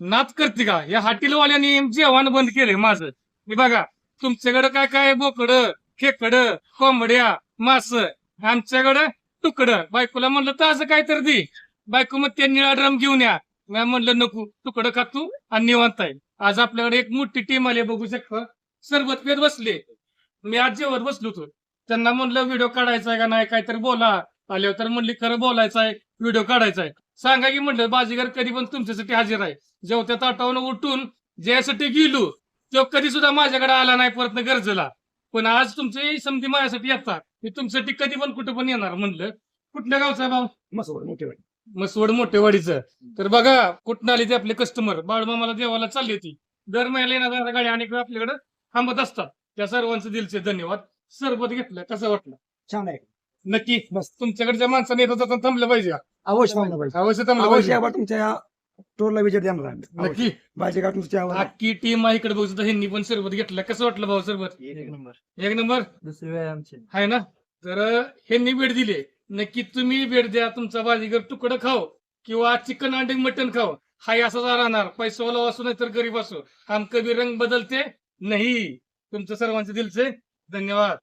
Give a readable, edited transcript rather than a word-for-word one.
नाच करते का? या हॉटेलवाल्याने जेवण बंद केलंय माझं. हे बघा, तुमच्याकडे काय काय बोकडं, खेकडं, कोंबड्या, मास, आमच्याकडं तुकडं. बायकोला म्हणलं ताजं काय तर दे. बायको मग ते निळा ड्रम घेऊन या. मी म्हणलं नको, तुकडं खातो आणि निवांत आहे. आज आपल्याकडे एक मोठी टीम आली बघू शकता. सरबत पेत बसले. मी आज जेवत बसलो होतो. त्यांना म्हणलं व्हिडिओ काढायचा आहे का नाही, काहीतरी बोला. आल्यावर तर म्हणली खरं बोलायचं आहे, व्हिडिओ काढायचा आहे. सांगा की म्हणलं बाजीगर कधी पण तुमच्यासाठी हजर आहे. जेव्हा त्या ताटावरून उठून ज्यासाठी गेलो तो कधी सुद्धा माझ्याकडे आला नाही परत गरजेला. पण आज तुमची समधी माझ्यासाठी येतात. मी तुमच्यासाठी कधी पण कुठं पण येणार म्हणलं. कुठल्या गावचा आहे भाऊ? मसवड मोठेवाडी. मसवड मोठेवाडीचं. तर बघा कुठं आली ते आपले कस्टमर. बाळूमामाला देवाला चालली होती. दर महिन्याला येणाऱ्या गाडी अनेक वेळा आपल्याकडे थांबत असतात. त्या सर्वांचे दिलचे धन्यवाद. सरबत घेतलं कसं वाटलं? छान आहे. नक्की मस्त. तुमच्याकडच्या माणसाने येत होता थांबलं पाहिजे. अवश्य थांबलं पाहिजे. अवश्य थांबलं अवश्य पाहिजे. आभार तुमच्या टोलला विजय देणार आहे. नक्की. भाजी का तुमच्या अख्खी टीम आहे इकडे बघू ह्यांनी पण सरबत घेतलं. कसं वाटलं भाऊ सरबत? एक नंबर. एक नंबर दुसरी वेळ आमची आहे ना. तर ह्यांनी भेट दिली. नक्की तुम्ही भेट द्या. तुमचा बाजीगर तुकडं खाओ किंवा चिकन अंडे मटन खाओ. हाय असाच राहणार. पैसेवाला असो नाही तर गरीब असो. हम कभी रंग बदलते नाही. तुमचं सर्वांचे दिलचे धन्यवाद.